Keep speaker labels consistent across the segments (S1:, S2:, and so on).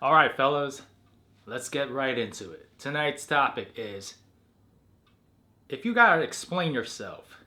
S1: All right, fellas, let's get right into it. Tonight's topic is if you gotta explain yourself,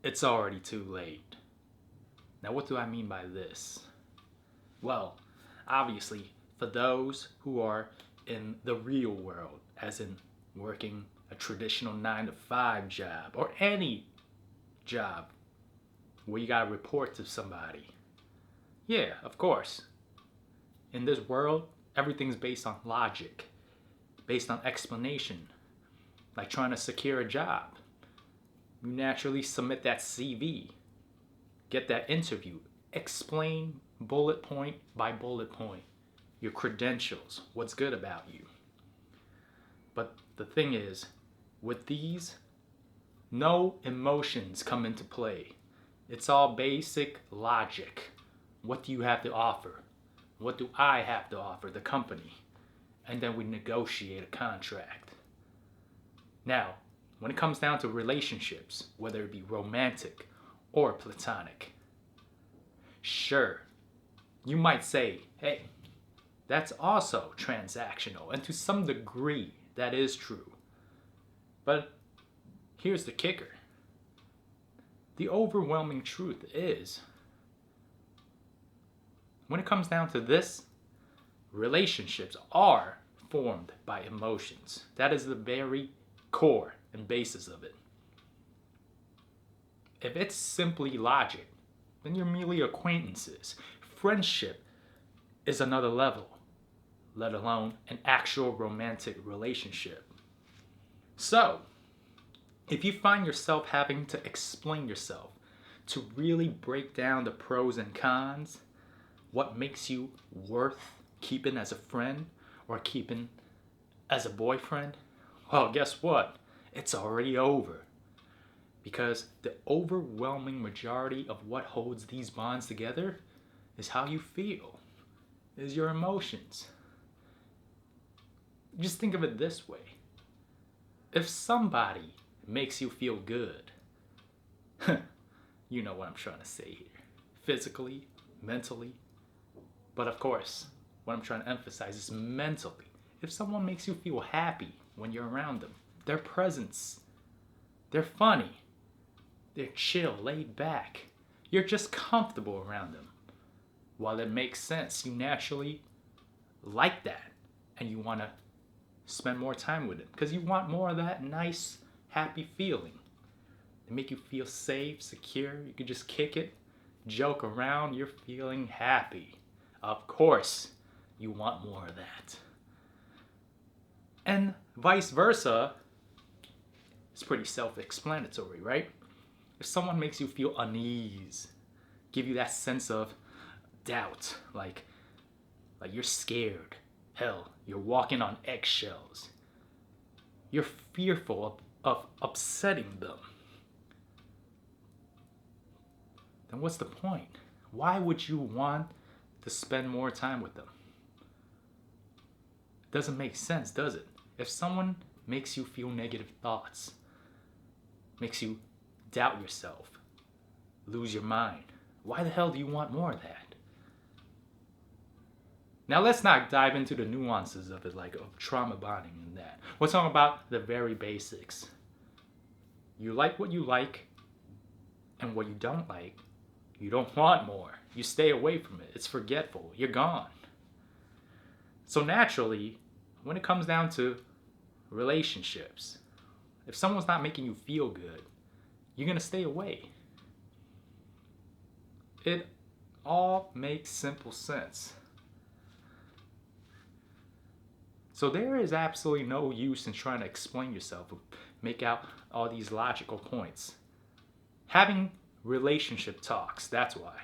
S1: it's already too late. Now, what do I mean by this? Well, obviously, for those who are in the real world, as in working a traditional 9 to 5 job or any job where you gotta report to somebody. Yeah, of course. In this world, everything's based on logic, based on explanation. Like trying to secure a job. You naturally submit that CV, get that interview, explain bullet point by bullet point your credentials, what's good about you. But the thing is, with these, no emotions come into play. It's all basic logic. What do you have to offer? What do I have to offer the company? And then we negotiate a contract. Now, when it comes down to relationships, whether it be romantic or platonic, sure, you might say, hey, that's also transactional, and to some degree, that is true. But here's the kicker. The overwhelming truth is, when it comes down to this, relationships are formed by emotions. That is the very core and basis of it. If it's simply logic, then you're merely acquaintances. Friendship is another level, let alone an actual romantic relationship. So, if you find yourself having to explain yourself, to really break down the pros and cons, what makes you worth keeping as a friend or keeping as a boyfriend, well, guess what? It's already over. Because the overwhelming majority of what holds these bonds together is how you feel, is your emotions. Just think of it this way. If somebody makes you feel good, you know what I'm trying to say here. Physically, mentally, but of course, what I'm trying to emphasize is mentally. If someone makes you feel happy when you're around them, their presence, they're funny, they're chill, laid back, you're just comfortable around them. While it makes sense, you naturally like that and you want to spend more time with them because you want more of that nice, happy feeling. They make you feel safe, secure, you can just kick it, joke around, you're feeling happy. Of course, you want more of that. And vice versa, it's pretty self-explanatory, right? If someone makes you feel unease, give you that sense of doubt, like you're scared, hell, you're walking on eggshells, you're fearful of upsetting them, then what's the point? Why would you want to spend more time with them? It doesn't make sense, does it? If someone makes you feel negative thoughts, makes you doubt yourself, lose your mind, why the hell do you want more of that? Now let's not dive into the nuances of it, like of trauma bonding and that. We're talking about the very basics. You like what you like, and what you don't like, you don't want more. You stay away from it. It's forgetful. You're gone. So naturally, when it comes down to relationships, if someone's not making you feel good, you're going to stay away. It all makes simple sense. So there is absolutely no use in trying to explain yourself or make out all these logical points. Having relationship talks, that's why.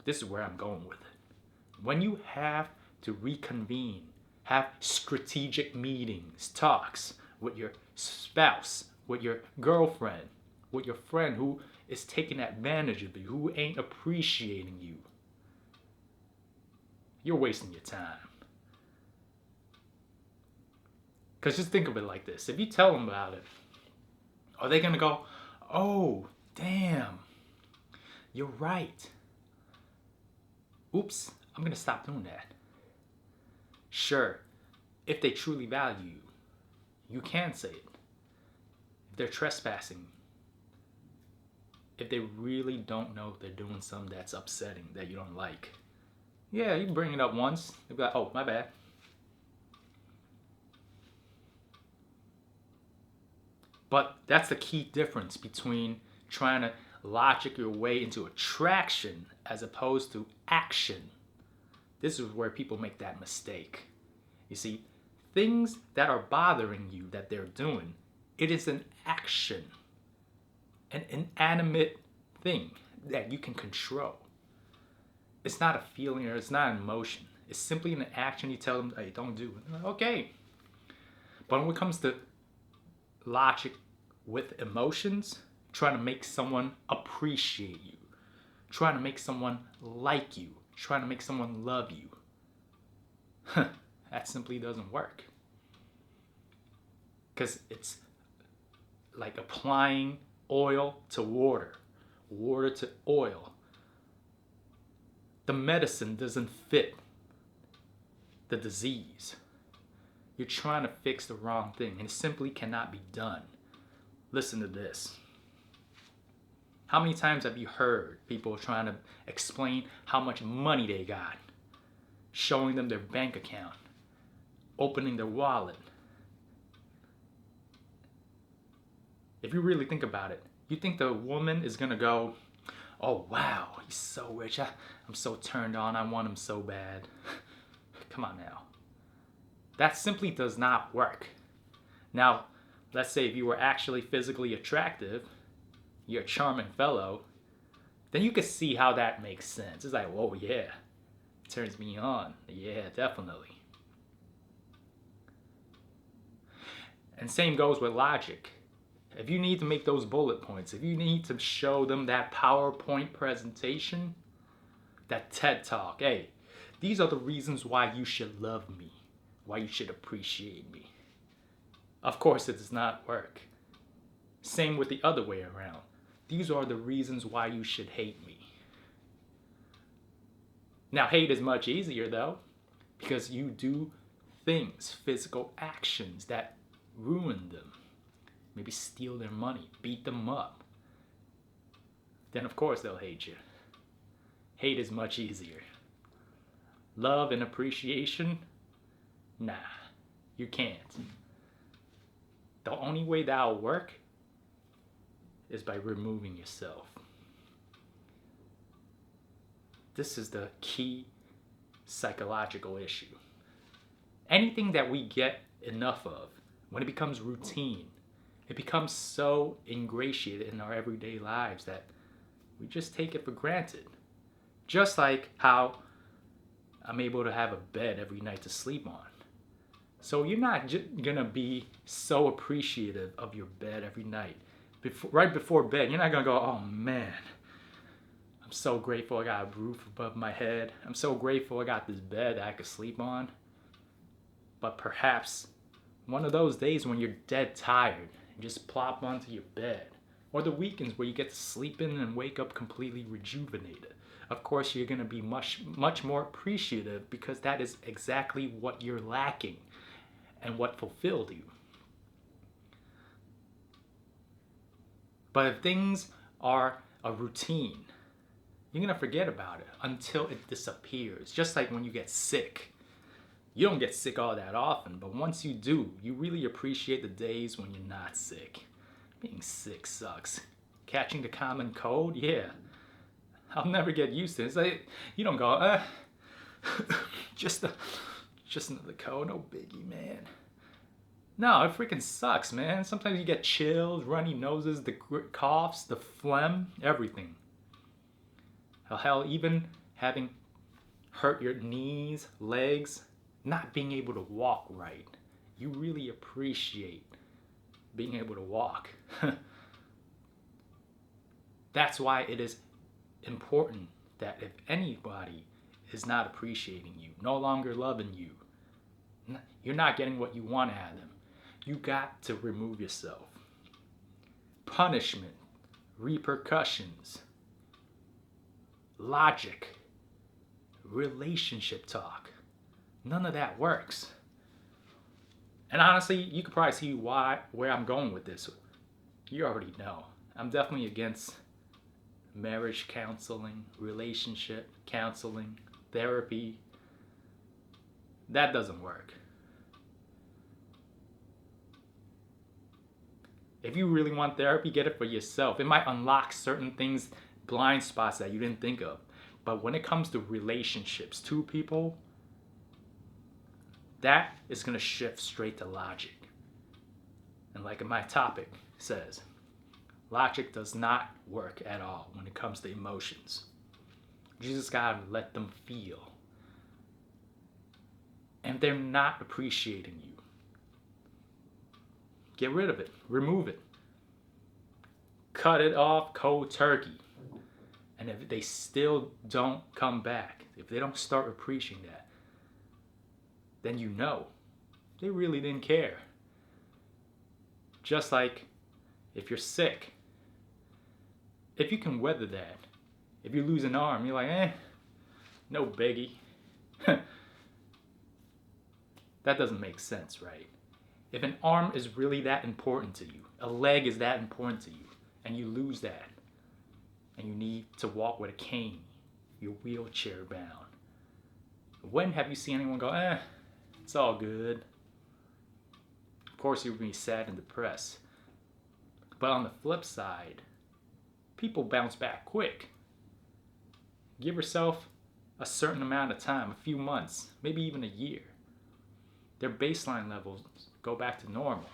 S1: This is where I'm going with it. When you have to reconvene, have strategic meetings, talks with your spouse, with your girlfriend, with your friend who is taking advantage of you, who ain't appreciating you, you're wasting your time. Because just think of it like this. If you tell them about it, are they going to go, oh, damn, you're right. Oops, I'm going to stop doing that. Sure, if they truly value you, you can say it. If they're trespassing, if they really don't know they're doing something that's upsetting, that you don't like, yeah, you can bring it up once. They'll be like, oh, my bad. But that's the key difference between trying to logic your way into attraction as opposed to action. This is where people make that mistake. You see, things that are bothering you that they're doing, it is an action, an inanimate thing that you can control. It's not a feeling or it's not an emotion. It's simply an action you tell them, hey, don't do it. Like, okay. But when it comes to logic with emotions, trying to make someone appreciate you, trying to make someone like you, trying to make someone love you, that simply doesn't work. Because it's like applying oil to water, water to oil. The medicine doesn't fit the disease. You're trying to fix the wrong thing, and it simply cannot be done. Listen to this. How many times have you heard people trying to explain how much money they got, showing them their bank account, opening their wallet? If you really think about it, you think the woman is going to go, oh wow, he's so rich, I'm so turned on, I want him so bad. Come on now. That simply does not work. Now, let's say if you were actually physically attractive, you're a charming fellow, then you could see how that makes sense. It's like, whoa, yeah, it turns me on. Yeah, definitely. And same goes with logic. If you need to make those bullet points, if you need to show them that PowerPoint presentation, that TED Talk, hey, these are the reasons why you should love me, why you should appreciate me. Of course, it does not work. Same with the other way around. These are the reasons why you should hate me. Now, hate is much easier though, because you do things, physical actions that ruin them. Maybe steal their money, beat them up. Then of course they'll hate you. Hate is much easier. Love and appreciation? Nah, you can't. The only way that'll work is by removing yourself. This is the key psychological issue. Anything that we get enough of, when it becomes routine, it becomes so ingratiated in our everyday lives that we just take it for granted. Just like how I'm able to have a bed every night to sleep on. So you're not gonna be so appreciative of your bed every night. Right before bed, you're not gonna go, oh man, I'm so grateful I got a roof above my head. I'm so grateful I got this bed that I could sleep on. But perhaps one of those days when you're dead tired and just plop onto your bed, or the weekends where you get to sleep in and wake up completely rejuvenated. Of course, you're going to be much more appreciative because that is exactly what you're lacking and what fulfilled you. But if things are a routine, you're going to forget about it until it disappears. Just like when you get sick. You don't get sick all that often, but once you do, you really appreciate the days when you're not sick. Being sick sucks. Catching the common cold, yeah. I'll never get used to it. It's like, you don't go, just another cold, no biggie, man. No, it freaking sucks, man. Sometimes you get chills, runny noses, the coughs, the phlegm, everything. Hell, even having hurt your knees, legs, not being able to walk right. You really appreciate being able to walk. That's why it is important that if anybody is not appreciating you, no longer loving you, you're not getting what you want out of them, you got to remove yourself. Punishment, repercussions, logic, relationship talk. None of that works. And honestly, you could probably see where I'm going with this. You already know. I'm definitely against marriage counseling, relationship counseling, therapy. That doesn't work. If you really want therapy, get it for yourself. It might unlock certain things, blind spots that you didn't think of. But when it comes to relationships, two people, that is going to shift straight to logic. And like my topic says, logic does not work at all when it comes to emotions. You just gotta let them feel. And they're not appreciating you, get rid of it, remove it, cut it off cold turkey. And if they still don't come back, if they don't start appreciating that, then you know they really didn't care. Just like if you're sick, if you can weather that, if you lose an arm, you're like, no biggie. That doesn't make sense, right? If an arm is really that important to you, a leg is that important to you, and you lose that, and you need to walk with a cane, you're wheelchair bound, when have you seen anyone go, it's all good? Of course, you'll be sad and depressed. But on the flip side, people bounce back quick. Give yourself a certain amount of time, a few months, maybe even a year. Their baseline levels go back to normal.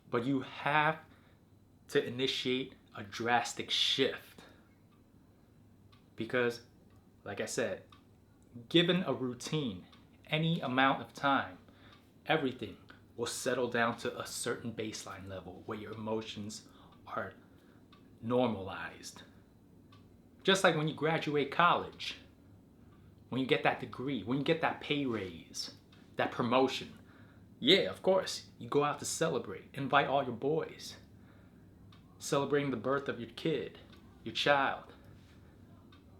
S1: But you have to initiate a drastic shift. Because, like I said, given a routine, any amount of time, everything will settle down to a certain baseline level where your emotions are normalized. Just like when you graduate college, when you get that degree, when you get that pay raise, that promotion. Yeah, of course, you go out to celebrate, invite all your boys, celebrating the birth of your kid, your child,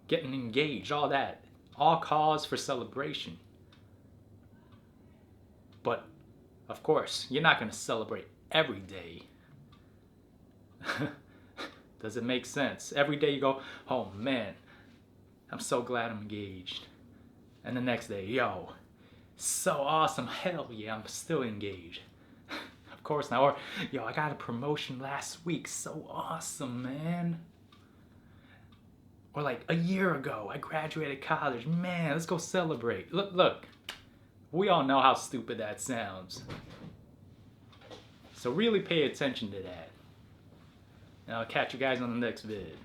S1: getting engaged, all that, all cause for celebration. But of course, you're not going to celebrate every day. Does it make sense? Every day you go, oh man, I'm so glad I'm engaged. And the next day, yo, so awesome, hell yeah, I'm still engaged. Of course now, or yo, I got a promotion last week, so awesome, man. Or like a year ago, I graduated college, man, let's go celebrate. Look, we all know how stupid that sounds. So really pay attention to that. And I'll catch you guys on the next vid.